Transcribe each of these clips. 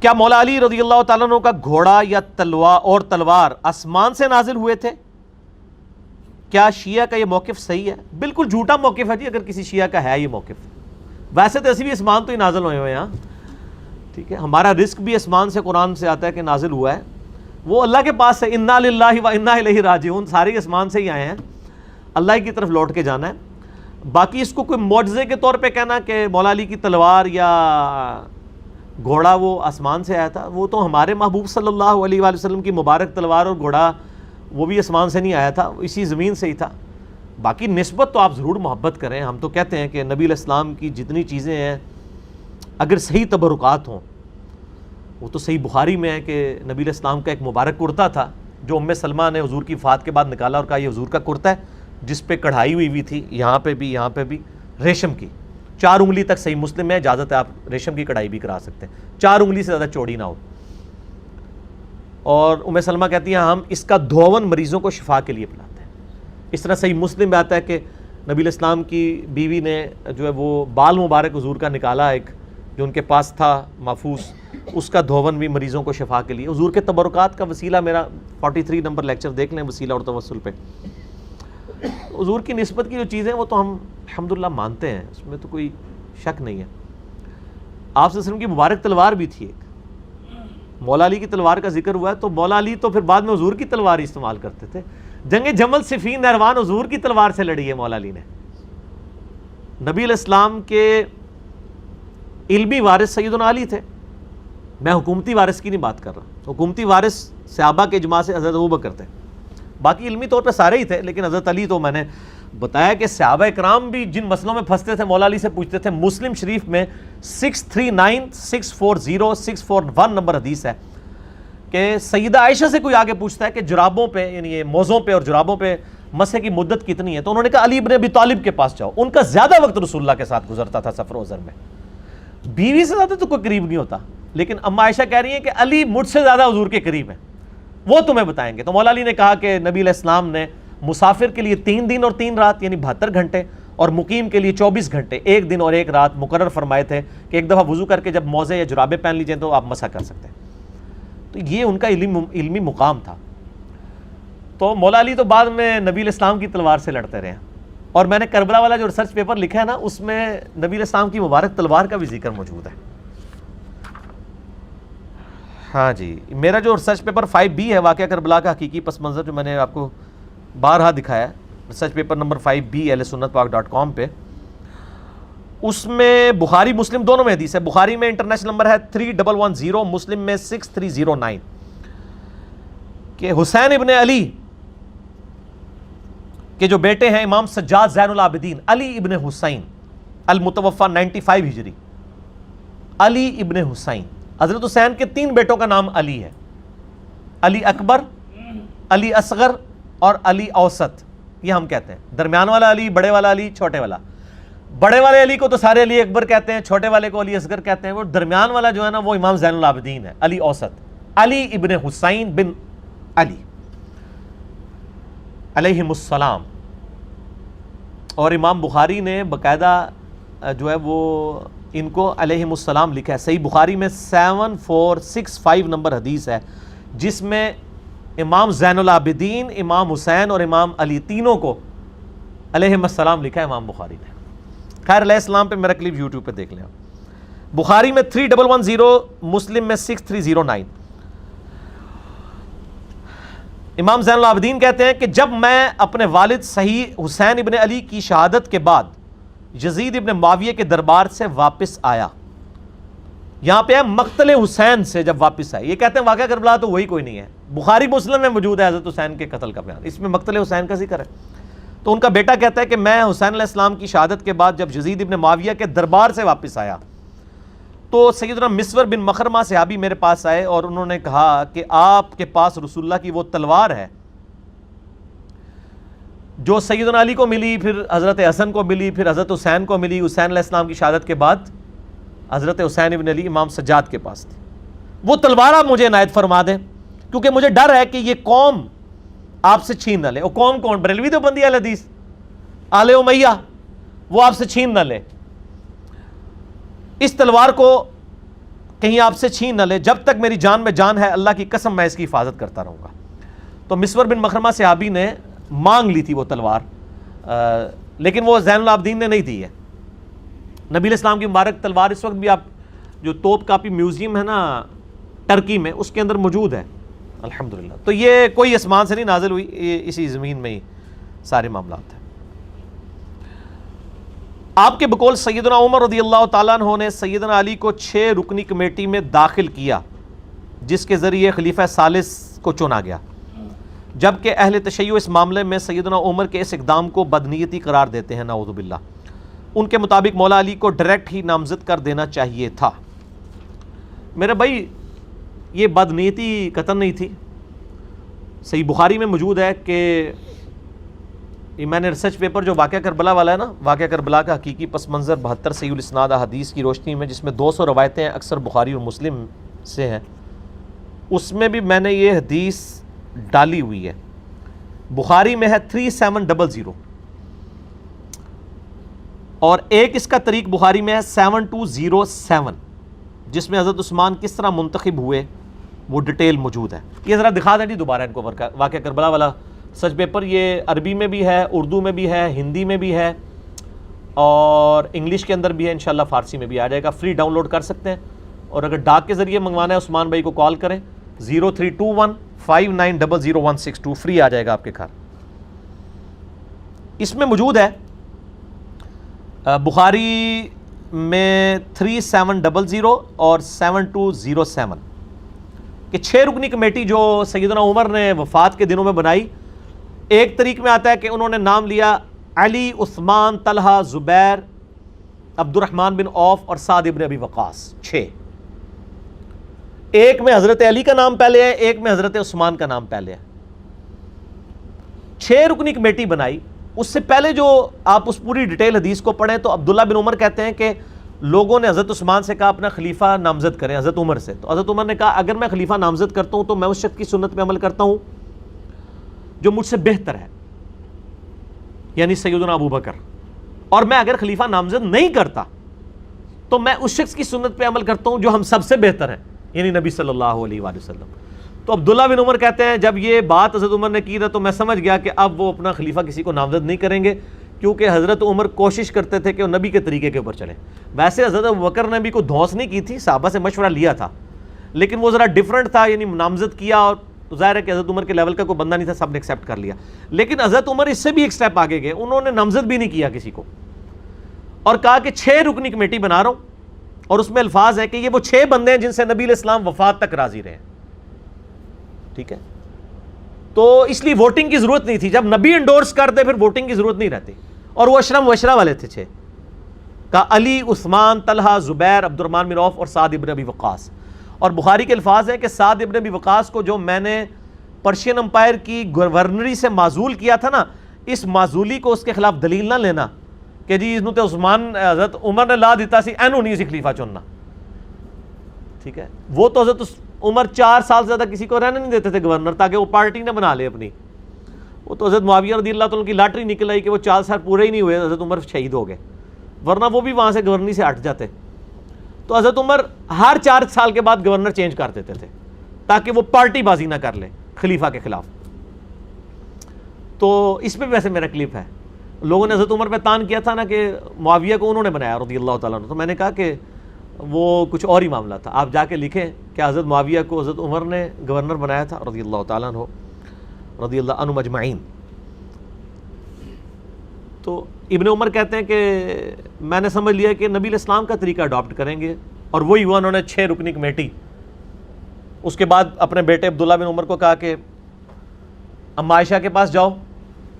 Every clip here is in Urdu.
کیا مولا علی رضی اللہ تعالیٰ عنہ کا گھوڑا یا تلوار آسمان سے نازل ہوئے تھے؟ کیا شیعہ کا یہ موقف صحیح ہے؟ بالکل جھوٹا موقف ہے جی، اگر کسی شیعہ کا ہے یہ موقف۔ ویسے تو ایسے بھی اسمان تو ہی نازل ہوئے ہیں، ٹھیک ہے، ہمارا رزق بھی اسمان سے قرآن سے آتا ہے کہ نازل ہوا ہے، وہ اللہ کے پاس ہے، انا للہ و انا الیہ راجعون، سارے اسمان سے ہی آئے ہیں، اللہ کی طرف لوٹ کے جانا ہے۔ باقی اس کو کوئی معجزے کے طور پہ کہنا کہ مولا علی کی تلوار یا گھوڑا وہ آسمان سے آیا تھا، وہ تو ہمارے محبوب صلی اللہ علیہ وآلہ وسلم کی مبارک تلوار اور گھوڑا وہ بھی آسمان سے نہیں آیا تھا، اسی زمین سے ہی تھا۔ باقی نسبت تو آپ ضرور محبت کریں، ہم تو کہتے ہیں کہ نبی علیہ السلام کی جتنی چیزیں ہیں اگر صحیح تبرکات ہوں، وہ تو صحیح بخاری میں ہے کہ نبی علیہ السلام کا ایک مبارک کرتا تھا جو ام سلمہ نے حضور کی وفات کے بعد نکالا اور کہا یہ حضور کا کرتا ہے، جس پہ کڑھائی ہوئی تھی، یہاں پہ بھی ریشم کی، 4 انگلی تک، صحیح مسلم میں اجازت ہے، آپ ریشم کی کڑھائی بھی کرا سکتے ہیں، 4 انگلی سے زیادہ چوڑی نہ ہو۔ اور ام سلمہ کہتی ہیں ہم اس کا دھون مریضوں کو شفا کے لیے پلاتے ہیں۔ اس طرح صحیح مسلم میں آتا ہے کہ نبی علیہ السلام کی بیوی نے جو ہے وہ بال مبارک حضور کا نکالا، ایک جو ان کے پاس تھا محفوظ، اس کا دھون بھی مریضوں کو شفا کے لیے۔ حضور کے تبرکات کا وسیلہ میرا 43 نمبر لیکچر دیکھ لیں، وسیلہ اور توسل پہ۔ حضور کی نسبت کی جو چیزیں وہ تو ہم الحمدللہ مانتے ہیں، اس میں تو کوئی شک نہیں ہے۔ آپ صلی اللہ علیہ وسلم کی مبارک تلوار بھی تھی ایک، مولا علی کی تلوار کا ذکر ہوا ہے تو مولا علی تو پھر بعد میں حضور کی تلوار استعمال کرتے تھے۔ جنگ جمل صفین نہروان حضور کی تلوار سے لڑی ہے مولا علی نے۔ نبی علیہ السلام کے علمی وارث سیدنا علی تھے، میں حکومتی وارث کی نہیں بات کر رہا، حکومتی وارث صحابہ کے اجماع سے حضرت ابوبکر تھے، باقی علمی طور پہ سارے ہی تھے، لیکن حضرت علی تو میں نے بتایا کہ صحابہ اکرام بھی جن مسئلوں میں پھنستے تھے مولا علی سے پوچھتے تھے۔ مسلم شریف میں 639640 نمبر حدیث ہے کہ سیدہ عائشہ سے کوئی آگے پوچھتا ہے کہ جرابوں پہ، یعنی یہ موزوں پہ اور جرابوں پہ مسح کی مدت کتنی ہے، تو انہوں نے کہا علی ابن ابی طالب کے پاس جاؤ، ان کا زیادہ وقت رسول اللہ کے ساتھ گزرتا تھا سفر و حضر میں، بیوی سے زیادہ تو کوئی قریب نہیں ہوتا، لیکن اما عائشہ کہہ رہی ہیں کہ علی مجھ سے زیادہ حضور کے قریب ہیں، وہ تمہیں بتائیں گے۔ تو مولا علی نے کہا کہ نبی علیہ السلام نے مسافر کے لیے 3 دن اور 3 رات یعنی 72 گھنٹے اور مقیم کے لیے 24 گھنٹے 1 دن اور 1 رات مقرر فرمائے تھے کہ ایک دفعہ وضو کر کے جب موزے یا جرابے پہن لیجئے تو آپ مسح کر سکتے ہیں۔ تو یہ ان کا علمی مقام تھا۔ تو مولا علی تو بعد میں نبی علیہ السلام کی تلوار سے لڑتے رہے ہیں، اور میں نے کربلا والا جو ریسرچ پیپر لکھا ہے نا، اس میں نبی علیہ السلام کی مبارک تلوار کا بھی ذکر موجود ہے۔ ہاں جی، میرا جو ریسرچ پیپر 5B ہے، واقعہ کربلا کا حقیقی پس منظر، جو میں نے آپ کو بارہا دکھایا ہے، research paper number 5B ahlsunnatpak.com پہ، اس میں بخاری مسلم دونوں میں حدیث ہے۔ بخاری میں انٹرنیشنل نمبر ہے 3110، مسلم میں 6309، کہ حسین ابن علی کے جو بیٹے ہیں امام سجاد زین العابدین علی ابن حسین المتوفى 95 ہجری، علی ابن حسین، حضرت حسین کے 3 بیٹوں کا نام علی ہے، علی اکبر، علی اصغر اور علی اوسط، یہ ہم کہتے ہیں، درمیان والا علی، بڑے والا علی، چھوٹے والا۔ بڑے والے علی کو تو سارے علی اکبر کہتے ہیں، چھوٹے والے کو علی اصغر کہتے ہیں، وہ درمیان والا جو ہے نا وہ امام زین العابدین ہے، علی اوسط، علی ابن حسین بن علی علیہم السلام۔ اور امام بخاری نے باقاعدہ جو ہے وہ ان کو علیہم السلام لکھا ہے، صحیح بخاری میں 7465 نمبر حدیث ہے، جس میں امام زین العابدین، امام حسین اور امام علی تینوں کو علیہم السلام لکھا ہے امام بخاری نے۔ خیر علیہ السلام پہ میرا کلپ یوٹیوب پہ دیکھ لیں۔ بخاری میں 3110، مسلم میں 6309۔ امام زین العابدین کہتے ہیں کہ جب میں اپنے والد صحیح حسین ابن علی کی شہادت کے بعد یزید ابن معاویہ کے دربار سے واپس آیا، یہاں پہ ہے مقتل حسین سے جب واپس آئے، یہ کہتے ہیں واقعہ کربلا تو وہی کوئی نہیں ہے، بخاری مسلم میں موجود ہے حضرت حسین کے قتل کا بیان، اس میں مقتل حسین کا ذکر ہے۔ تو ان کا بیٹا کہتا ہے کہ میں حسین علیہ السلام کی شہادت کے بعد جب یزید ابن معاویہ کے دربار سے واپس آیا تو سیدنا مسور بن مخرمہ صحابی میرے پاس آئے اور انہوں نے کہا کہ آپ کے پاس رسول اللہ کی وہ تلوار ہے جو سیدنا علی کو ملی، پھر حضرت حسن کو ملی، پھر حضرت حسین کو ملی، حسین علیہ السلام کی شہادت کے بعد حضرت حسین ابن علی امام سجاد کے پاس تھی، وہ تلوار آپ مجھے عنایت فرما دیں، کیونکہ مجھے ڈر ہے کہ یہ قوم آپ سے چھین نہ لے۔ اور قوم کون؟ بریلوی دیوبندی اہل حدیث، آل امیہ، وہ آپ سے چھین نہ لے۔ اس تلوار کو کہیں آپ سے چھین نہ لے، جب تک میری جان میں جان ہے اللہ کی قسم میں اس کی حفاظت کرتا رہوں گا۔ تو مسور بن مخرمہ صحابی نے مانگ لی تھی وہ تلوار، لیکن وہ زین العابدین نے نہیں دی ہے۔ نبی علیہ السلام کی مبارک تلوار اس وقت بھی آپ جو توپ کاپی میوزیم ہے نا ٹرکی میں، اس کے اندر موجود ہے الحمدللہ۔ تو یہ کوئی آسمان سے نہیں نازل ہوئی، یہ اسی زمین میں ہی سارے معاملات ہیں۔ آپ کے بقول سیدنا عمر رضی اللہ تعالیٰ عنہ نے سیدنا علی کو 6 رکنی کمیٹی میں داخل کیا، جس کے ذریعے خلیفہ ثالث کو چنا گیا، جبکہ اہل تشیع اس معاملے میں سیدنا عمر کے اس اقدام کو بدنیتی قرار دیتے ہیں نعوذ باللہ۔ ان کے مطابق مولا علی کو ڈائریکٹ ہی نامزد کر دینا چاہیے تھا۔ میرے بھائی یہ بدنیتی قطعاً نہیں تھی، صحیح بخاری میں موجود ہے کہ یہ میں نے ریسرچ پیپر جو واقعہ کربلا والا ہے نا، واقعہ کربلا کا حقیقی پس منظر 72 صحیح الاسناد حدیث کی روشنی میں، جس میں 200 روایتیں ہیں، اکثر بخاری اور مسلم سے ہیں، اس میں بھی میں نے یہ حدیث ڈالی ہوئی ہے۔ بخاری میں ہے 3700 اور ایک اس کا طریق بخاری میں ہے 7207، جس میں حضرت عثمان کس طرح منتخب ہوئے وہ ڈیٹیل موجود ہے۔ یہ ذرا دکھا دیں جی دوبارہ ان کو واقعہ کربلا والا سچ پیپر، یہ عربی میں بھی ہے، اردو میں بھی ہے، ہندی میں بھی ہے اور انگلش کے اندر بھی ہے، انشاءاللہ فارسی میں بھی آ جائے گا، فری ڈاؤن لوڈ کر سکتے ہیں۔ اور اگر ڈاک کے ذریعے منگوانا ہے عثمان بھائی کو کال کریں 032159000162، فری آ جائے گا آپ کے گھر۔ اس میں موجود ہے بخاری میں 3700 اور 7207 کہ 6 رکنی کمیٹی جو سیدنا عمر نے وفات کے دنوں میں بنائی۔ ایک طریق میں آتا ہے کہ انہوں نے نام لیا علی، عثمان، طلحہ، زبیر، عبد الرحمن بن عوف اور سعد ابن ابی وقاص، 6۔ ایک میں حضرت علی کا نام پہلے ہے، ایک میں حضرت عثمان کا نام پہلے ہے۔ 6 رکنی کمیٹی بنائی۔ اس سے پہلے جو آپ اس پوری ڈیٹیل حدیث کو پڑھیں تو عبداللہ بن عمر کہتے ہیں کہ لوگوں نے حضرت عثمان سے کہا اپنا خلیفہ نامزد کریں، حضرت عمر سے، تو حضرت عمر نے کہا اگر میں خلیفہ نامزد کرتا ہوں تو میں اس شخص کی سنت پہ عمل کرتا ہوں جو مجھ سے بہتر ہے، یعنی سیدنا ابو بکر، اور میں اگر خلیفہ نامزد نہیں کرتا تو میں اس شخص کی سنت پہ عمل کرتا ہوں جو ہم سب سے بہتر ہیں، یعنی نبی صلی اللہ علیہ وآلہ وسلم۔ تو عبداللہ بن عمر کہتے ہیں جب یہ بات حضرت عمر نے کی تو میں سمجھ گیا کہ اب وہ اپنا خلیفہ کسی کو نامزد نہیں کریں گے، کیونکہ حضرت عمر کوشش کرتے تھے کہ وہ نبی کے طریقے کے اوپر چلیں۔ ویسے حضرت ابوبکر نے بھی کوئی دھونس نہیں کی تھی، صحابہ سے مشورہ لیا تھا، لیکن وہ ذرا ڈیفرنٹ تھا، یعنی نامزد کیا اور ظاہر ہے کہ حضرت عمر کے لیول کا کوئی بندہ نہیں تھا، سب نے ایکسیپٹ کر لیا۔ لیکن حضرت عمر اس سے بھی ایک سٹیپ آگے گئے، انہوں نے نامزد بھی نہیں کیا کسی کو، اور کہا کہ 6 رکنی کمیٹی بنا رہا ہوں، اور اس میں الفاظ ہے کہ یہ وہ 6 بندے ہیں جن سے نبی علیہ السلام وفات تک راضی رہے۔ ٹھیک ہے، تو اس لیے ووٹنگ کی ضرورت نہیں تھی، جب نبی انڈورس کر دے پھر ووٹنگ کی ضرورت نہیں رہتی۔ اور وہ اشرم وشرا والے تھے 6 کا، علی، عثمان، طلحہ، زبیر، عبد الرحمن بن عوف اور سعد ابن ابی وقاص۔ اور بخاری کے الفاظ ہیں کہ سعد ابن ابی وقاص کو جو میں نے پرشین امپائر کی گورنری سے معزول کیا تھا نا، اس معزولی کو اس کے خلاف دلیل نہ لینا کہ جی انہوں تے عثمان حضرت عمر نے لا دیتا سی، اینو نہیں سی خلیفہ چننا۔ ٹھیک ہے، وہ تو حضرت عمر 4 سال سے زیادہ کسی کو رہنے نہیں دیتے تھے گورنر، تاکہ وہ پارٹی نہ بنا لے اپنی۔ وہ تو حضرت معاویہ رضی اللہ تعالیٰ کی لاٹری نکل آئی کہ وہ 4 سال پورے ہی نہیں ہوئے، حضرت عمر شہید ہو گئے، ورنہ وہ بھی وہاں سے گورنری سے ہٹ جاتے۔ تو حضرت عمر ہر 4 سال کے بعد گورنر چینج کر دیتے تھے تاکہ وہ پارٹی بازی نہ کر لے خلیفہ کے خلاف۔ تو اس میں ویسے میرا کلپ ہے، لوگوں نے حضرت عمر پہ تان کیا تھا نا کہ معاویہ کو انہوں نے بنایا رضی اللہ تعالیٰ عنہ، تو میں نے کہا کہ وہ کچھ اور ہی معاملہ تھا، آپ جا کے لکھیں کہ حضرت معاویہ کو حضرت عمر نے گورنر بنایا تھا رضی اللہ تعالیٰ عنہ، رضی اللہ عنہ مجمعین۔ تو ابن عمر کہتے ہیں کہ میں نے سمجھ لیا کہ نبی علیہ السلام کا طریقہ اڈاپٹ کریں گے، اور وہی ہوا، انہوں نے 6 رکنی کمیٹی۔ اس کے بعد اپنے بیٹے عبداللہ بن عمر کو کہا کہ اما عائشہ کے پاس جاؤ،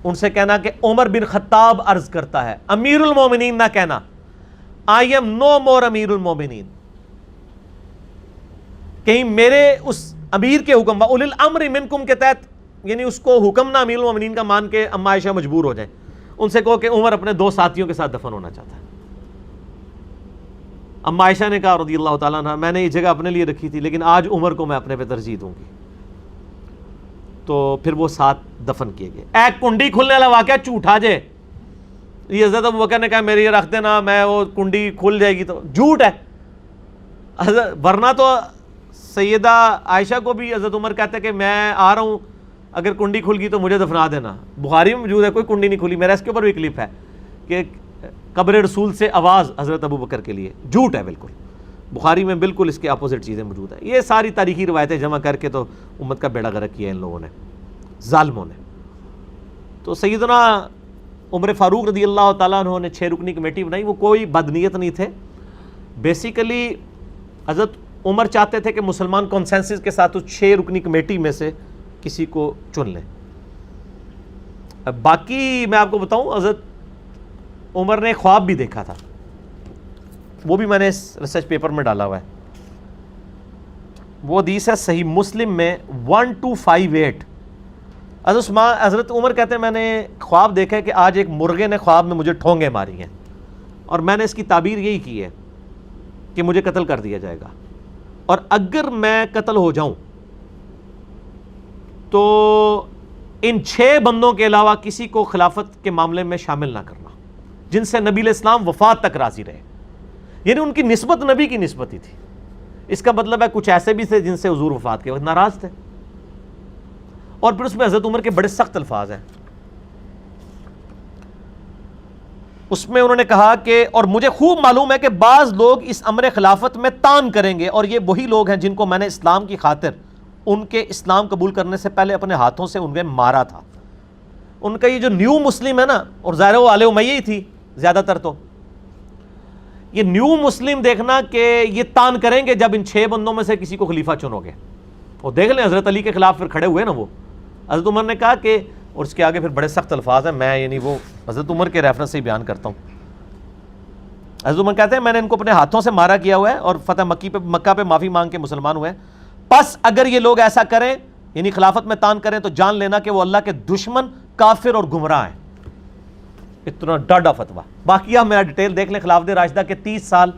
ان سے کہنا کہ عمر بن خطاب عرض کرتا ہے، امیر المومنین نہ کہنا، آئی ایم نو مور امیر المومنین، کہیں میرے اس امیر کے حکم اولی الامر منکم کے تحت، یعنی اس کو حکم نہ امیر المومنین کا مان کے اما عائشہ مجبور ہو جائیں۔ ان سے کہو کہ عمر اپنے 2 ساتھیوں کے ساتھ دفن ہونا چاہتا ہے۔ اما عائشہ نے کہا رضی اللہ تعالیٰ عنہ، میں نے یہ جگہ اپنے لیے رکھی تھی لیکن آج عمر کو میں اپنے پہ ترجیح دوں گی۔ تو پھر وہ 7 دفن کیے گئے۔ اے کنڈی کھلنے والا واقعہ جھوٹا جے، یہ حضرت ابوبکر نے کہا میری یہ رکھ دینا، میں وہ کنڈی کھل جائے گی، تو جھوٹ ہے۔ ورنہ تو سیدہ عائشہ کو بھی حضرت عمر کہتے کہ میں آ رہا ہوں، اگر کنڈی کھل گئی تو مجھے دفنا دینا. بخاری میں موجود ہے، کوئی کنڈی نہیں کھلی. میرا اس کے اوپر بھی کلپ ہے کہ قبر رسول سے آواز حضرت ابو بکر کے لیے. جھوٹ ہے بالکل. بخاری میں بالکل اس کے اپوزٹ چیزیں موجود ہیں. یہ ساری تاریخی روایتیں جمع کر کے تو امت کا بیڑا غرق کیا ان لوگوں نے، ظالموں نے. تو سیدنا عمر فاروق رضی اللہ تعالیٰ عنہ نے 6 رکنی کمیٹی بنائی. وہ کوئی بدنیت نہیں تھے. بیسیکلی حضرت عمر چاہتے تھے کہ مسلمان کنسنسس کے ساتھ اس 6 رکنی کمیٹی میں سے کسی کو چن لیں. باقی میں آپ کو بتاؤں، حضرت عمر نے خواب بھی دیکھا تھا، وہ بھی میں نے اس ریسرچ پیپر میں ڈالا ہوا ہے. وہ حدیث ہے صحیح مسلم میں 1258. حضرت عمر کہتے ہیں میں نے خواب دیکھا ہے کہ آج ایک مرغے نے خواب میں مجھے ٹھونگے ماری ہیں، اور میں نے اس کی تعبیر یہی کی ہے کہ مجھے قتل کر دیا جائے گا، اور اگر میں قتل ہو جاؤں تو ان 6 بندوں کے علاوہ کسی کو خلافت کے معاملے میں شامل نہ کرنا جن سے نبی علیہ السلام وفات تک راضی رہے. یعنی ان کی نسبت نبی کی نسبت ہی تھی. اس کا مطلب ہے کچھ ایسے بھی تھے جن سے حضور وفات کے وقت ناراض تھے. اور پھر اس میں حضرت عمر کے بڑے سخت الفاظ ہیں. اس میں انہوں نے کہا کہ اور مجھے خوب معلوم ہے کہ بعض لوگ اس امر خلافت میں تان کریں گے، اور یہ وہی لوگ ہیں جن کو میں نے اسلام کی خاطر ان کے اسلام قبول کرنے سے پہلے اپنے ہاتھوں سے انہیں مارا تھا. ان کا یہ جو نیو مسلم ہے نا، اور ظاہر وہ آل امیہ ہی تھی زیادہ تر، تو یہ نیو مسلم دیکھنا کہ یہ تان کریں گے جب ان 6 بندوں میں سے کسی کو خلیفہ چنو گے. اور دیکھ لیں حضرت علی کے خلاف پھر کھڑے ہوئے نا وہ. حضرت عمر نے کہا کہ، اور اس کے آگے پھر بڑے سخت الفاظ ہیں، میں یعنی وہ حضرت عمر کے ریفرنس سے ہی بیان کرتا ہوں. حضرت عمر کہتے ہیں میں نے ان کو اپنے ہاتھوں سے مارا کیا ہوا ہے اور فتح مکہ پہ معافی مانگ کے مسلمان ہوئے ہیں. پس اگر یہ لوگ ایسا کریں یعنی خلافت میں تان کریں تو جان لینا کہ وہ اللہ کے دشمن، کافر اور گمراہ ہیں. اتنا ڈاڈا فتویٰ. باقی آپ میرا ڈیٹیل دیکھ لیں. خلافت راشدہ کے 30 سال،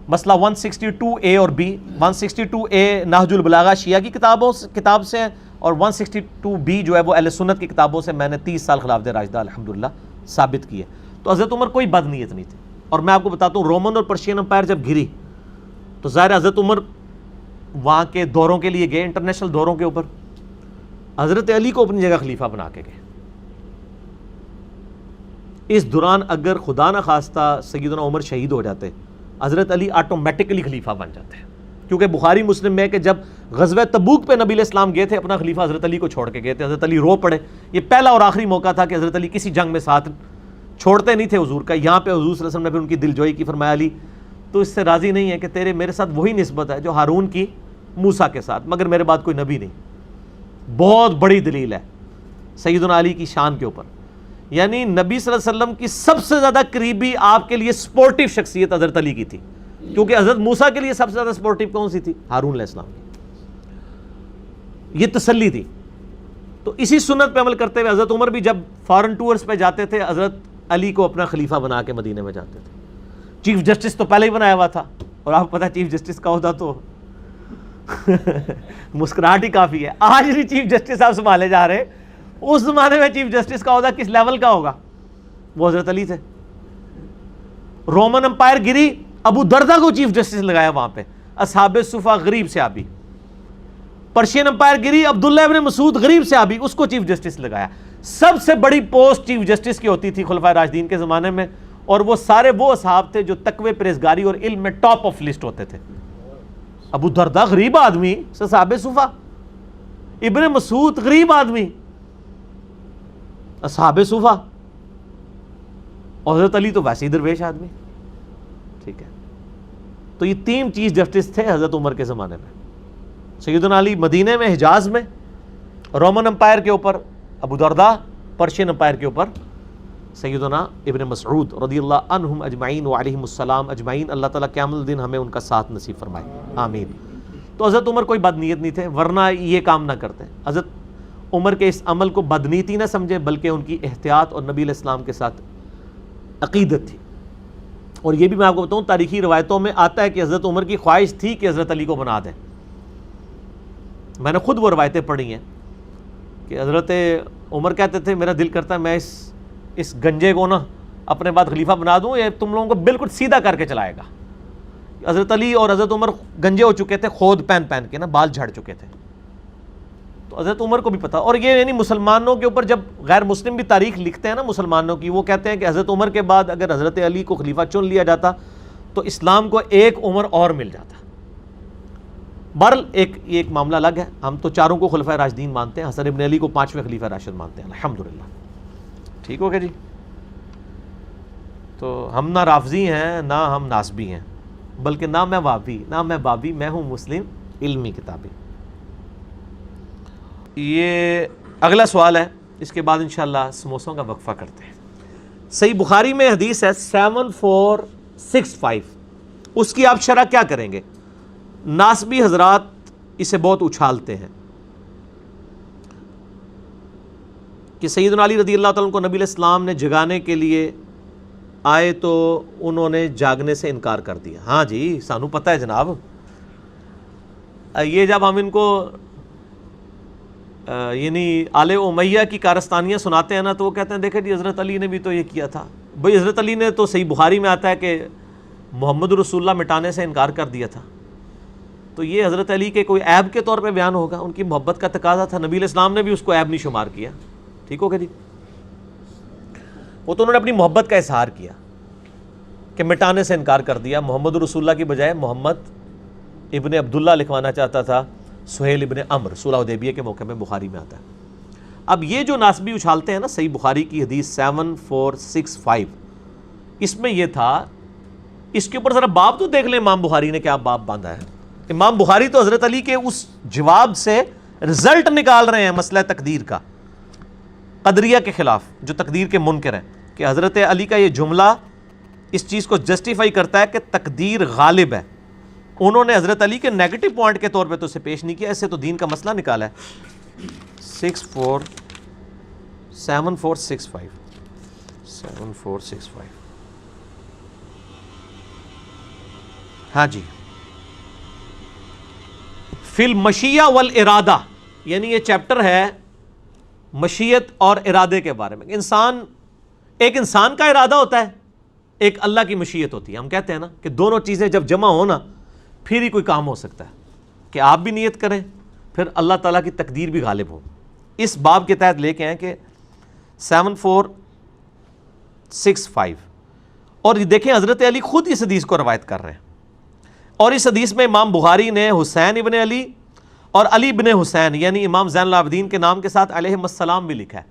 مسئلہ 162A اور B. 162A نہج البلاغہ شیعہ کی کتاب سے ہے، اور 162B جو ہے وہ اہل سنت کی کتابوں سے میں نے 30 سال خلافت راشدہ الحمدللہ ثابت کی ہے. تو حضرت عمر کوئی بد نیت نہیں تھی. اور میں آپ کو بتاتا ہوں، رومن اور پرشین امپائر جب گری تو ظاہر حضرت عمر وہاں کے دوروں کے لیے گئے، انٹرنیشنل دوروں کے اوپر. حضرت علی کو اپنی جگہ خلیفہ بنا کے گئے. اس دوران اگر خدا نہ خواستہ سیدنا عمر شہید ہو جاتے، حضرت علی آٹومیٹکلی خلیفہ بن جاتے ہیں. کیونکہ بخاری مسلم میں ہے کہ جب غزوہ تبوک پہ نبی علیہ السلام گئے تھے، اپنا خلیفہ حضرت علی کو چھوڑ کے گئے تھے. حضرت علی رو پڑے. یہ پہلا اور آخری موقع تھا کہ حضرت علی کسی جنگ میں ساتھ چھوڑتے نہیں تھے حضور کا. یہاں پہ حضور صلی اللہ علیہ وسلم نے پھر ان کی دل جوئی کی. فرمایا علی تو اس سے راضی نہیں ہے کہ تیرے میرے ساتھ وہی نسبت ہے جو ہارون کی موسیٰ کے ساتھ، مگر میرے بعد کوئی نبی نہیں. بہت بڑی دلیل ہے سیدنا علی کی شان کے اوپر. یعنی نبی صلی اللہ علیہ وسلم کی سب سے زیادہ قریبی آپ کے لیے سپورٹیو شخصیت حضرت علی کی تھی، کیونکہ حضرت موسیٰ کے لیے سب سے زیادہ سپورٹیو کون سی تھی؟ ہارون علیہ السلام کی. یہ تسلی تھی. تو اسی سنت پہ عمل کرتے ہوئے حضرت عمر بھی جب فارن ٹورز پہ جاتے تھے، حضرت علی کو اپنا خلیفہ بنا کے مدینے میں جاتے تھے. چیف جسٹس تو پہلے ہی بنایا ہوا تھا، اور آپ کو پتا چیف جسٹس کا عہدہ تو مسکراہٹ ہی کافی ہے. آج بھی چیف جسٹس آپ سنبھالے جا رہے، اس زمانے میں چیف جسٹس کا عہدہ کس لیول کا ہوگا؟ وہ حضرت علی تھے. رومن امپائر گری، ابو دردہ کو چیف جسٹس لگایا وہاں پہ، اصحاب صفا غریب صحابی. پرشین امپائر گری، عبداللہ ابن مسعود غریب صحابی، اس کو چیف جسٹس لگایا. سب سے بڑی پوسٹ چیف جسٹس کی ہوتی تھی خلفائے راشدین کے زمانے میں، اور وہ سارے وہ اصحاب تھے جو تقوی، پرہیزگاری اور علم میں ٹاپ آف لسٹ ہوتے تھے. ابو دردہ غریب آدمی، اصحاب صفا. ابن مسعود غریب آدمی، اصحاب صفا. اور حضرت علی تو ویسے ہی درویش آدمی. ٹھیک ہے. تو یہ 3 چیف جسٹس تھے حضرت عمر کے زمانے میں. سیدنا علی مدینے میں، حجاز میں، رومن امپائر کے اوپر ابو دردہ، پرشین امپائر کے اوپر سیدنا ابن مسعود رضی اللہ عنہم اجمعین وعلیہم السلام اجمعین. اللہ تعالیٰ قیامت الدین ہمیں ان کا ساتھ نصیب فرمائے، آمین. تو حضرت عمر کوئی بد نیت نہیں تھے، ورنہ یہ کام نہ کرتے. حضرت عمر کے اس عمل کو بدنیتی نہ سمجھے، بلکہ ان کی احتیاط اور نبی علیہ السلام کے ساتھ عقیدت تھی. اور یہ بھی میں آپ کو بتاؤں، تاریخی روایتوں میں آتا ہے کہ حضرت عمر کی خواہش تھی کہ حضرت علی کو بنا دیں. میں نے خود وہ روایتیں پڑھی ہیں کہ حضرت عمر کہتے تھے میرا دل کرتا ہے میں اس گنجے کو نا اپنے بعد خلیفہ بنا دوں، یہ تم لوگوں کو بالکل سیدھا کر کے چلائے گا. حضرت علی اور حضرت عمر گنجے ہو چکے تھے خود پہن پہن کے نا، بال جھڑ چکے تھے. تو حضرت عمر کو بھی پتا. اور یہ یعنی مسلمانوں کے اوپر جب غیر مسلم بھی تاریخ لکھتے ہیں نا مسلمانوں کی، وہ کہتے ہیں کہ حضرت عمر کے بعد اگر حضرت علی کو خلیفہ چن لیا جاتا تو اسلام کو ایک عمر اور مل جاتا. بہرحال ایک معاملہ الگ ہے. ہم تو چاروں کو خلفائے راشدین مانتے ہیں، حسن ابن علی کو 5ویں خلیفہ راشد مانتے ہیں الحمدللہ. ٹھیک ہو گیا جی. تو ہم نہ رافضی ہیں نہ ہم ناسبی ہیں، بلکہ نہ میں وابی نہ میں بابی، میں ہوں مسلم علمی کتابی. یہ اگلا سوال ہے، اس کے بعد انشاءاللہ سموسوں کا وقفہ کرتے ہیں. صحیح بخاری میں حدیث ہے 7465، اس کی آپ شرح کیا کریں گے؟ ناسبی حضرات اسے بہت اچھالتے ہیں کہ سیدنا علی رضی اللہ تعالیٰ کو نبی علیہ السلام نے جگانے کے لیے آئے تو انہوں نے جاگنے سے انکار کر دیا. ہاں جی سانو پتہ ہے جناب. یہ جب ہم ان کو یعنی آل امیہ کی کارستانیاں سناتے ہیں نا تو وہ کہتے ہیں دیکھیں جی حضرت علی نے بھی تو یہ کیا تھا. بھئی حضرت علی نے تو صحیح بخاری میں آتا ہے کہ محمد رسول اللہ مٹانے سے انکار کر دیا تھا. تو یہ حضرت علی کے کوئی عیب کے طور پہ بیان ہوگا؟ ان کی محبت کا تقاضا تھا. نبی علیہ السلام نے بھی اس کو عیب نہیں شمار کیا. ٹھیک ہو گیا جی. وہ تو انہوں نے اپنی محبت کا اظہار کیا کہ مٹانے سے انکار کر دیا. محمد رسول اللہ کی بجائے محمد ابن عبداللہ لکھوانا چاہتا تھا، سہیل ابن عمر، صلح حدیبیہ کے موقع میں بخاری میں آتا ہے. اب یہ جو ناسبی اچھالتے ہیں نا صحیح بخاری کی حدیث 7465، اس میں یہ تھا، اس کے اوپر ذرا باب تو دیکھ لیں امام بخاری نے کیا باب باندھا ہے. امام بخاری تو حضرت علی کے اس جواب سے رزلٹ نکال رہے ہیں مسئلہ تقدیر کا، قدریہ کے خلاف جو تقدیر کے منکر ہیں، کہ حضرت علی کا یہ جملہ اس چیز کو جسٹیفائی کرتا ہے کہ تقدیر غالب ہے. انہوں نے حضرت علی کے نیگیٹو پوائنٹ کے طور پہ تو اسے پیش نہیں کیا، اس سے تو دین کا مسئلہ نکالا ہے. 7465 ہاں جی. فی المشیہ والارادہ، یعنی یہ چیپٹر ہے مشیت اور ارادے کے بارے میں. ایک انسان کا ارادہ ہوتا ہے، ایک اللہ کی مشیت ہوتی ہے. ہم کہتے ہیں نا کہ دونوں چیزیں جب جمع ہو نا پھر ہی کوئی کام ہو سکتا ہے، کہ آپ بھی نیت کریں پھر اللہ تعالیٰ کی تقدیر بھی غالب ہو. اس باب کے تحت لے کے ہیں کہ 7465. اور یہ دیکھیں حضرت علی خود اس حدیث کو روایت کر رہے ہیں، اور اس حدیث میں امام بخاری نے حسین ابن علی اور علی ابن حسین یعنی امام زین العابدین کے نام کے ساتھ علیہم السلام بھی لکھا ہے.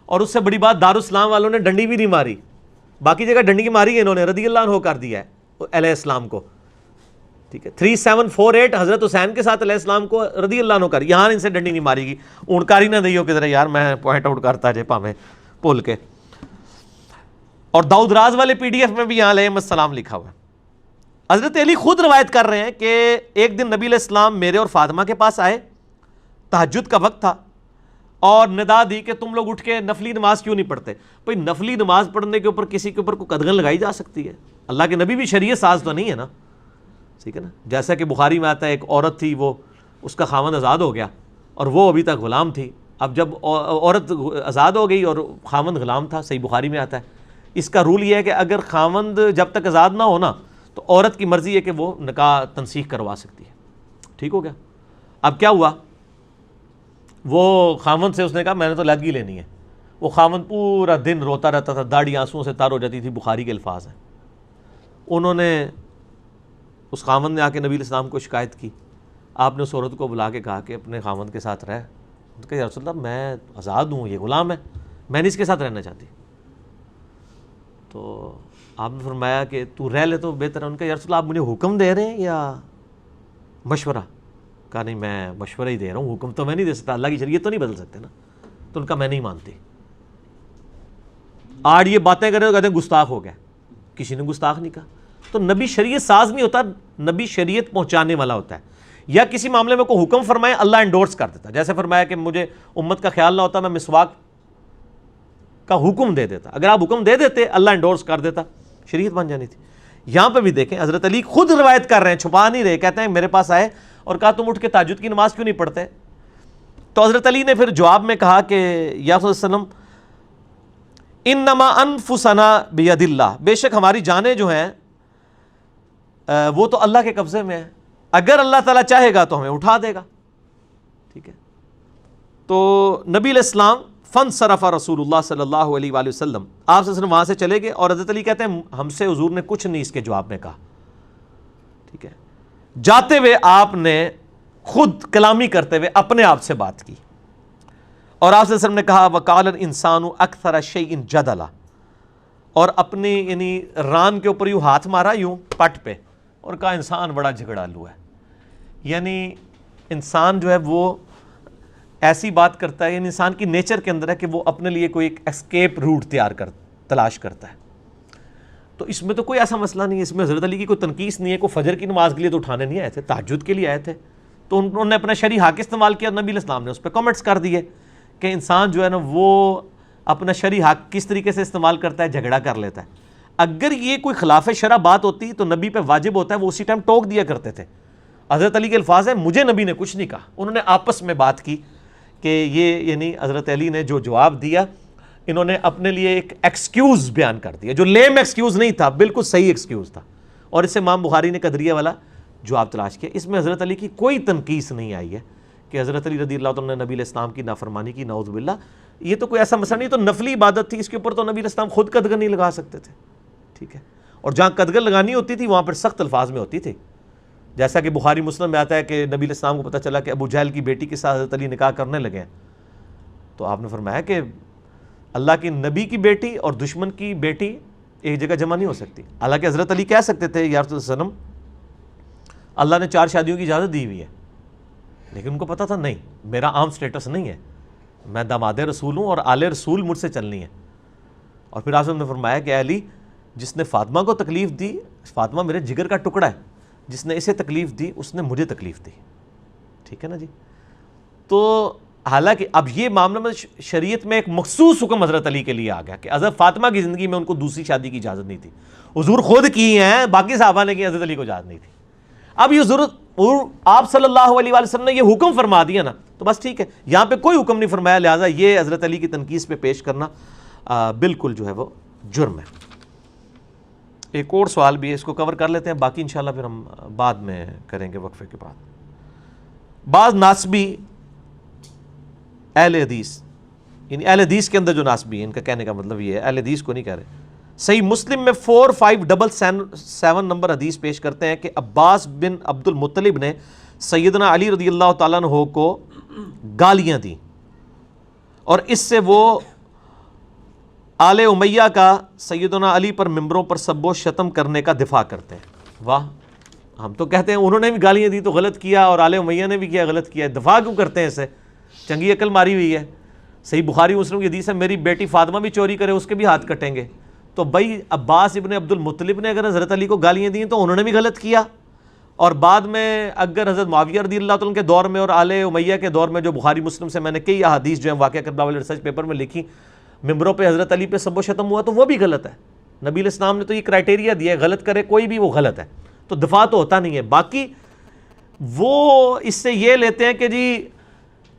اور اس سے بڑی بات دارالاسلام والوں نے ڈنڈی بھی نہیں ماری، باقی جگہ ڈنڈی کی ماری ہے، انہوں نے رضی اللہ عنہ کر دیا ہے علیہ السلام کو. ٹھیک ہے 3748 حضرت حسین کے ساتھ علیہ السلام کو رضی اللہ عنہ کر، یہاں ان سے ڈنڈی نہیں ماری گی. اونکاری نہ دئیو کہ ذرا یار میں پوائنٹ آؤٹ کرتا جے پاویں بھول کے. اور داؤد راز والے PDF میں بھی یہاں علیہم السلام لکھا ہوا ہے. حضرت علی خود روایت کر رہے ہیں کہ ایک دن نبی علیہ السلام میرے اور فاطمہ کے پاس آئے، تہجد کا وقت تھا، اور ندا دی کہ تم لوگ اٹھ کے نفلی نماز کیوں نہیں پڑھتے. بھئی نفلی نماز پڑھنے کے اوپر کسی کے اوپر کوئی قدغن لگائی جا سکتی ہے؟ اللہ کے نبی بھی شریعت ساز تو نہیں ہے نا. ٹھیک ہے نا. جیسا کہ بخاری میں آتا ہے ایک عورت تھی، وہ اس کا خاوند آزاد ہو گیا اور وہ ابھی تک غلام تھی. اب جب عورت آزاد ہو گئی اور خاوند غلام تھا، صحیح بخاری میں آتا ہے، اس کا رول یہ ہے کہ اگر خاوند جب تک آزاد نہ ہو نا تو عورت کی مرضی ہے کہ وہ نکاح تنسیخ کروا سکتی ہے. ٹھیک ہو گیا. اب کیا ہوا، وہ خاوند سے اس نے کہا میں نے تو علیحدگی لینی ہے. وہ خاوند پورا دن روتا رہتا تھا، داڑھی آنسوؤں سے تر ہو جاتی تھی، بخاری کے الفاظ ہیں. انہوں نے اس خاوند نے آ کے نبی علیہ السلام کو شکایت کی. آپ نے اس عورت کو بلا کے کہا کہ اپنے خاوند کے ساتھ رہ. کہ یا رسول اللہ میں آزاد ہوں، یہ غلام ہے، میں نہیں اس کے ساتھ رہنا چاہتی. تو آپ نے فرمایا کہ تو رہ لے تو بہتر ہے. ان کا یا رسول اللہ آپ مجھے حکم دے رہے ہیں یا مشورہ؟ کہا نہیں میں مشورہ ہی دے رہا ہوں، حکم تو میں نہیں دے سکتا، اللہ کی شریعت تو نہیں بدل سکتے نا. تو ان کا میں نہیں مانتی. آج یہ باتیں کرے تو کہتے ہیں گستاخ ہو گیا. کسی نے گستاخ نہیں کہا. تو نبی شریعت ساز نہیں ہوتا، نبی شریعت پہنچانے والا ہوتا ہے. یا کسی معاملے میں کوئی حکم فرمائے اللہ انڈورس کر دیتا. جیسے فرمایا کہ مجھے امت کا خیال نہ ہوتا میں مسواک کا حکم دے دیتا. اگر آپ حکم دے دیتے اللہ انڈورس کر دیتا، شریعت بن جانی تھی. یہاں پہ بھی دیکھیں حضرت علی خود روایت کر رہے ہیں، چھپا نہیں رہے. کہتے ہیں میرے پاس آئے اور کہا تم اٹھ کے تہجد کی نماز کیوں نہیں پڑھتے؟ تو حضرت علی نے پھر جواب میں کہا کہ یا رسول اللہ وسلم انما انفسنا بید اللہ، بے شک ہماری جانیں جو ہیں وہ تو اللہ کے قبضے میں ہے، اگر اللہ تعالیٰ چاہے گا تو ہمیں اٹھا دے گا. ٹھیک ہے. تو نبی علیہ السلام فانصرف رسول اللہ صلی اللہ علیہ وآلہ وسلم، آپ صلی اللہ علیہ وسلم وہاں سے چلے گئے، اور حضرت علی کہتے ہیں ہم سے حضور نے کچھ نہیں اس کے جواب میں کہا. ٹھیک ہے. جاتے ہوئے آپ نے خود کلامی کرتے ہوئے اپنے آپ سے بات کی، اور آپ صلی اللہ علیہ وسلم نے کہا وقال الانسان اکثر شیء جدلا، اور اپنی یعنی ران کے اوپر یوں ہاتھ مارا یوں پٹ پہ، اور کہا انسان بڑا جھگڑالو ہے. یعنی انسان جو ہے وہ ایسی بات کرتا ہے، یعنی انسان کی نیچر کے اندر ہے کہ وہ اپنے لیے کوئی ایک اسکیپ روٹ تلاش کرتا ہے. تو اس میں تو کوئی ایسا مسئلہ نہیں ہے، اس میں حضرت علی کی کوئی تنقیص نہیں ہے. کوئی فجر کی نماز کے لیے تو اٹھانے نہیں آئے تھے، تہجد کے لیے آئے تھے. تو انہوں نے اپنا شرعی حق استعمال کیا، نبی علیہ السلام نے اس پہ کمنٹس کر دیے کہ انسان جو ہے نا وہ اپنا شرعی حق کس طریقے سے استعمال کرتا ہے، جھگڑا کر لیتا ہے. اگر یہ کوئی خلاف شرع بات ہوتی تو نبی پہ واجب ہوتا ہے وہ اسی ٹائم ٹوک دیا کرتے تھے. حضرت علی کے الفاظ ہیں مجھے نبی نے کچھ نہیں کہا. انہوں نے آپس میں بات کی کہ یہ یعنی حضرت علی نے جو جواب دیا انہوں نے اپنے لیے ایک ایکسکیوز بیان کر دیا، جو لیم ایکسکیوز نہیں تھا، بالکل صحیح ایکسکیوز تھا. اور اس سے امام بخاری نے قدریہ والا جواب تلاش کیا. اس میں حضرت علی کی کوئی تنقیص نہیں آئی ہے کہ حضرت علی رضی اللہ عنہ نے نبی علیہ السلام کی نافرمانی کی، نعوذ باللہ. یہ تو کوئی ایسا مسئلہ نہیں، تو نفلی عبادت تھی، اس کے اوپر تو نبی علیہ السلام خود قدغن نہیں لگا سکتے تھے. ٹھیک ہے. اور جہاں قدغن لگانی ہوتی تھی وہاں پر سخت الفاظ میں ہوتی تھی، جیسا کہ بخاری مسلم میں آتا ہے کہ نبی علیہ السلام کو پتہ چلا کہ ابو جہل کی بیٹی کے ساتھ حضرت علی نکاح کرنے لگے ہیں. تو آپ نے فرمایا کہ اللہ کے نبی کی بیٹی اور دشمن کی بیٹی ایک جگہ جمع نہیں ہو سکتی. حالانکہ حضرت علی کہہ سکتے تھے یا رسول اللہ صلی اللہ علیہ وسلم اللہ نے 4 شادیوں کی اجازت دی ہوئی ہے، لیکن ان کو پتا تھا نہیں میرا عام سٹیٹس نہیں ہے، میں داماد رسول ہوں اور آل رسول مجھ سے چلنی ہے. اور پھر آپ نے فرمایا کہ اے علی جس نے فاطمہ کو تکلیف دی، فاطمہ میرے جگر کا ٹکڑا ہے، جس نے اسے تکلیف دی اس نے مجھے تکلیف دی. ٹھیک ہے نا جی. تو حالانکہ اب یہ معاملہ میں شریعت میں ایک مخصوص حکم حضرت علی کے لیے آ گیا کہ حضرت فاطمہ کی زندگی میں ان کو دوسری شادی کی اجازت نہیں تھی. حضور خود کی ہیں، باقی صحابہ نے کی، حضرت علی کو اجازت نہیں تھی. اب یہ ضرورت آپ صلی اللہ علیہ وآلہ وسلم نے یہ حکم فرما دیا نا تو بس ٹھیک ہے، یہاں پہ کوئی حکم نہیں فرمایا، لہٰذا یہ حضرت علی کی تنقیص پہ پیش کرنا بالکل جو ہے وہ جرم ہے. ایک اور سوال بھی ہے، اس کو کور کر لیتے ہیں، باقی انشاءاللہ پھر ہم بعد میں کریں گے وقفے کے بعد. بعض ناسبی اہل حدیث، یعنی اہل حدیث کے اندر جو ناسبی ہیں، ان کا کہنے کا مطلب یہ ہے، اہل حدیث کو نہیں کہہ رہے. صحیح مسلم میں 4577 نمبر حدیث پیش کرتے ہیں کہ عباس بن عبد المطلب نے سیدنا علی رضی اللہ تعالیٰ عنہ کو گالیاں دیں، اور اس سے وہ آل امیہ کا سیدنا علی پر ممبروں پر سب و شتم کرنے کا دفاع کرتے ہیں. واہ، ہم تو کہتے ہیں انہوں نے بھی گالیاں دی تو غلط کیا، اور آل امیہ نے بھی کیا غلط کیا، دفاع کیوں کرتے ہیں؟ اسے چنگی عقل ماری ہوئی ہے. صحیح بخاری مسلم کی حدیث ہے میری بیٹی فاطمہ بھی چوری کرے اس کے بھی ہاتھ کٹیں گے. تو بھائی عباس ابن عبد المطلب نے اگر حضرت علی کو گالیاں دیں تو انہوں نے بھی غلط کیا، اور بعد میں اگر حضرت معاویہ رضی اللہ تعالیٰ کے دور میں اور آل امیہ کے دور میں جو بخاری مسلم سے میں نے کئی احادیث جو ہیں واقعہ کربلا والے ریسرچ پیپر میں لکھی، ممبروں پہ حضرت علی پہ سب و شتم ہوا تو وہ بھی غلط ہے. نبی علیہ السلام نے تو یہ کرائٹیریا دیا ہے، غلط کرے کوئی بھی وہ غلط ہے، تو دفاع تو ہوتا نہیں ہے. باقی وہ اس سے یہ لیتے ہیں کہ جی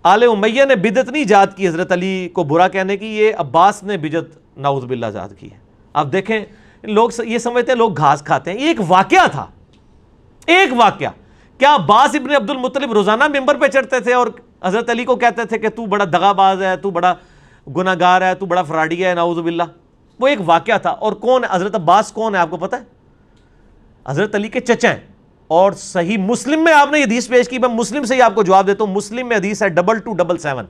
آل امیہ نے بدعت نہیں ایجاد کی حضرت علی کو برا کہنے کی، یہ عباس نے بدعت نعوذ باللہ ایجاد کی ہے. اب دیکھیں لوگ یہ سمجھتے ہیں لوگ گھاس کھاتے ہیں، یہ ایک واقعہ تھا، ایک واقعہ. کیا عباس ابن عبد المطلب روزانہ ممبر پہ چڑھتے تھے اور حضرت علی کو کہتے تھے کہ تو بڑا دغا باز ہے، تو بڑا گناہ گار ہے، تو بڑا فراڈی ہے، نعوذ باللہ؟ وہ ایک واقعہ تھا. اور کون ہے حضرت عباس؟ کون ہے آپ کو پتہ ہے؟ حضرت علی کے چچا ہیں. اور صحیح مسلم میں آپ نے یہ حدیث پیش کی، میں مسلم سے ہی آپ کو جواب دیتا ہوں. مسلم میں حدیث ہے 2277،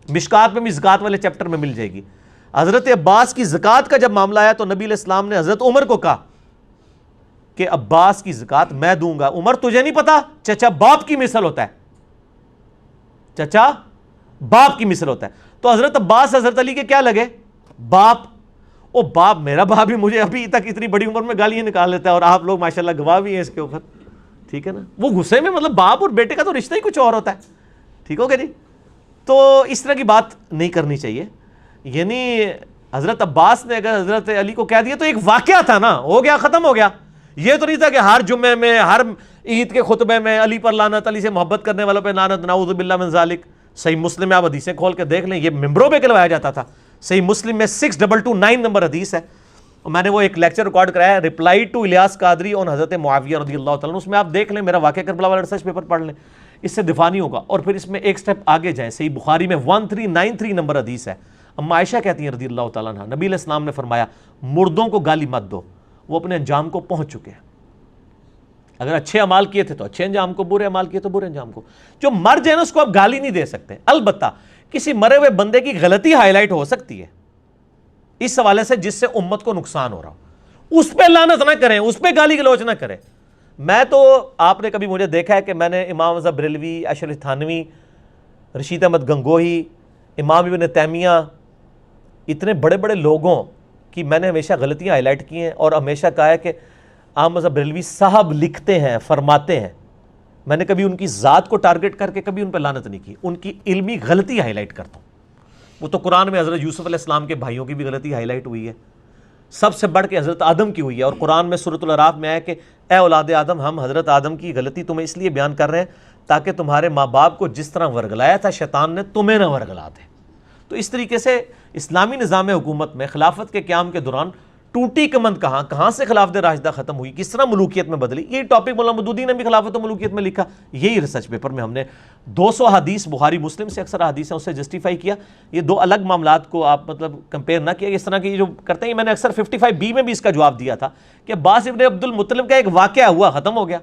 مشکات میں بھی زکات والے چیپٹر میں مل جائے گی. حضرت عباس کی زکات کا جب معاملہ آیا تو نبی علیہ السلام نے حضرت عمر کو کہا کہ عباس کی زکات میں دوں گا. عمر تجھے نہیں پتا چچا باپ کی مثل ہوتا ہے، چچا باپ کی مثل ہوتا ہے. تو حضرت عباس حضرت علی کے کیا لگے؟ باپ. او باپ، میرا باپ بھی مجھے ابھی تک اتنی بڑی عمر میں گالیاں نکال لیتا ہے، اور آپ لوگ ماشاءاللہ گواہ بھی ہیں اس کے اوپر. ٹھیک ہے نا. وہ غصے میں مطلب باپ اور بیٹے کا تو رشتہ ہی کچھ اور ہوتا ہے. ٹھیک ہو گیا جی. تو اس طرح کی بات نہیں کرنی چاہیے. یعنی حضرت عباس نے اگر حضرت علی کو کہہ دیا تو ایک واقعہ تھا نا، ہو گیا، ختم ہو گیا. یہ تو نہیں تھا کہ ہر جمعے میں ہر عید کے خطبے میں علی پر لعنت، علی سے محبت کرنے والوں پہ لعنت، نعوذ باللہ من ذالک. صحیح مسلم میں آپ حدیثیں کھول کے دیکھ لیں، یہ ممبروں پہ کہلوایا جاتا تھا. صحیح مسلم میں 6229 نمبر حدیث ہے اور میں نے وہ ایک لیکچر ریکارڈ کرایا ہے، رپلائی ٹو الیاس قادری آن حضرت معاویہ رضی اللہ تعالیٰ عنہ، اس میں آپ دیکھ لیں، میرا واقعہ کربلا والا ریسرچ پیپر پڑھ لیں، اس سے دفاع نہیں ہوگا۔ اور پھر اس میں ایک سٹیپ آگے جائیں، صحیح بخاری میں 1393 نمبر حدیث ہے، اما عائشہ کہتی ہیں رضی اللہ تعالیٰ عنہ، نبی علیہ السلام نے فرمایا مردوں کو گالی مت دو، وہ اپنے انجام کو پہنچ چکے ہیں، اگر اچھے اعمال کیے تھے تو اچھے انجام کو، برے اعمال کیے تو برے انجام کو۔ جو مر جائے نا اس کو آپ گالی نہیں دے سکتے، البتہ کسی مرے ہوئے بندے کی غلطی ہائی لائٹ ہو سکتی ہے اس حوالے سے جس سے امت کو نقصان ہو رہا ہو، اس پہ لعنت نہ کریں، اس پہ گالی گلوچ نہ کریں۔ میں تو آپ نے کبھی مجھے دیکھا ہے کہ میں نے امام رضا بریلوی، اشرف تھانوی، رشید احمد گنگوہی، امام ابن تیمیہ، اتنے بڑے بڑے لوگوں کی میں نے ہمیشہ غلطیاں ہائی لائٹ کی ہیں، اور ہمیشہ کہا ہے کہ امام رضا بریلوی صاحب لکھتے ہیں، فرماتے ہیں، میں نے کبھی ان کی ذات کو ٹارگٹ کر کے کبھی ان پہ لعنت نہیں کی، ان کی علمی غلطی ہائی لائٹ کرتا ہوں۔ وہ تو قرآن میں حضرت یوسف علیہ السلام کے بھائیوں کی بھی غلطی ہائی لائٹ ہوئی ہے، سب سے بڑھ کے حضرت آدم کی ہوئی ہے، اور قرآن میں سورۃ الاعراف میں آیا کہ اے اولاد آدم، ہم حضرت آدم کی غلطی تمہیں اس لیے بیان کر رہے ہیں تاکہ تمہارے ماں باپ کو جس طرح ورگلایا تھا شیطان نے، تمہیں نہ ورگلا دے۔ تو اس طریقے سے اسلامی نظام حکومت میں خلافت کے قیام کے دوران ٹوٹی کمند کہاں سے خلافت راشدہ ختم ہوئی، کس طرح ملوکیت میں بدلی، یہ ٹاپک مولانا مودودی نے بھی خلافت و ملوکیت میں لکھا، یہی ریسرچ پیپر میں ہم نے 200 حدیث بخاری مسلم سے اکثر حدیث ہیں اسے جسٹیفائی کیا۔ یہ دو الگ معاملات کو آپ مطلب کمپیئر نہ کیا، اس طرح کی جو کرتے ہیں، میں نے اکثر 55B میں بھی اس کا جواب دیا تھا کہ عباس ابن عبد المطلب کا ایک واقعہ ہوا، ختم ہو گیا،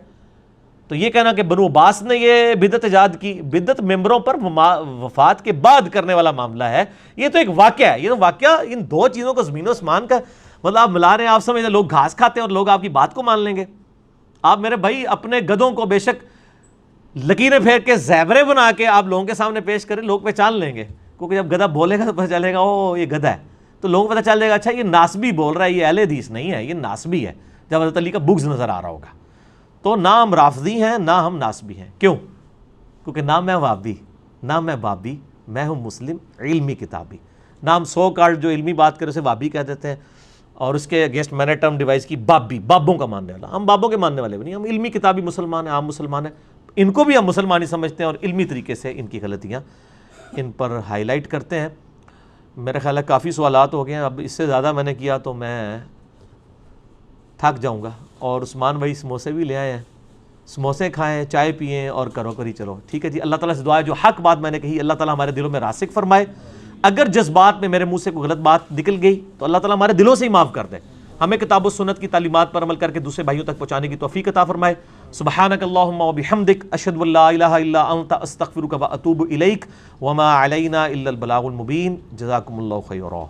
تو یہ کہنا کہ بنو عباس نے یہ بدعت ایجاد کی، بدعت ممبروں پر وفات کے بعد کرنے والا معاملہ ہے، یہ تو ایک واقعہ ہے، یہ تو واقعہ ان دو چیزوں کو زمین و آسمان کا مطلب آپ ملا رہے ہیں، آپ سمجھیں لوگ گھاس کھاتے ہیں اور لوگ آپ کی بات کو مان لیں گے۔ آپ میرے بھائی اپنے گدھوں کو بے شک لکیریں پھیر کے زیوریں بنا کے آپ لوگوں کے سامنے پیش کریں، لوگ پہچان لیں گے، کیونکہ جب گدھا بولے گا تو پتہ چلے گا او یہ گدھا ہے، تو لوگوں کو پتہ چل جائے گا اچھا یہ ناسبی بول رہا ہے، یہ اہل حدیث نہیں ہے، یہ ناسبی ہے، جب حضرت علی کا بغض نظر آ رہا ہوگا۔ تو نہ ہم رافضی ہیں نہ ہم ناسبی ہیں، کیوں؟ کیونکہ نہ میں وابی نہ میں بابی، میں ہوں مسلم علمی کتابی۔ نہ ہم سو کارڈ جو علمی بات کرے اسے وابی کہہ دیتے ہیں، اور اس کے اگینسٹ میں نے ٹرم ڈیوائز کی بابی، بابوں کا ماننے والا۔ ہم بابوں کے ماننے والے بھی نہیں، ہم علمی کتابی مسلمان ہیں، عام مسلمان ہیں، ان کو بھی ہم مسلمان ہی سمجھتے ہیں، اور علمی طریقے سے ان کی غلطیاں ان پر ہائی لائٹ کرتے ہیں۔ میرا خیال ہے کافی سوالات ہو گئے ہیں، اب اس سے زیادہ میں نے کیا تو میں تھک جاؤں گا۔ اور عثمان بھائی سموسے بھی لے آئے ہیں، سموسے کھائیں، چائے پئیں اور کرو کری چلو، ٹھیک ہے جی۔ اللہ تعالیٰ سے دعا ہے جو حق بات میں نے کہی اللہ تعالیٰ ہمارے دلوں میں راسخ فرمائے، اگر جذبات میں میرے منہ سے کوئی غلط بات نکل گئی تو اللہ تعالیٰ ہمارے دلوں سے ہی معاف کر دے، ہمیں کتاب و سنت کی تعلیمات پر عمل کر کے دوسرے بھائیوں تک پہنچانے کی توفیق عطا فرمائے۔ سبحانک اللہم و بحمدک، اشہد ان لا الہ الا انت، استغفرک و اتوب الیک، وما علینا الا البلاغ المبین۔ جزاکم اللہ خیرا۔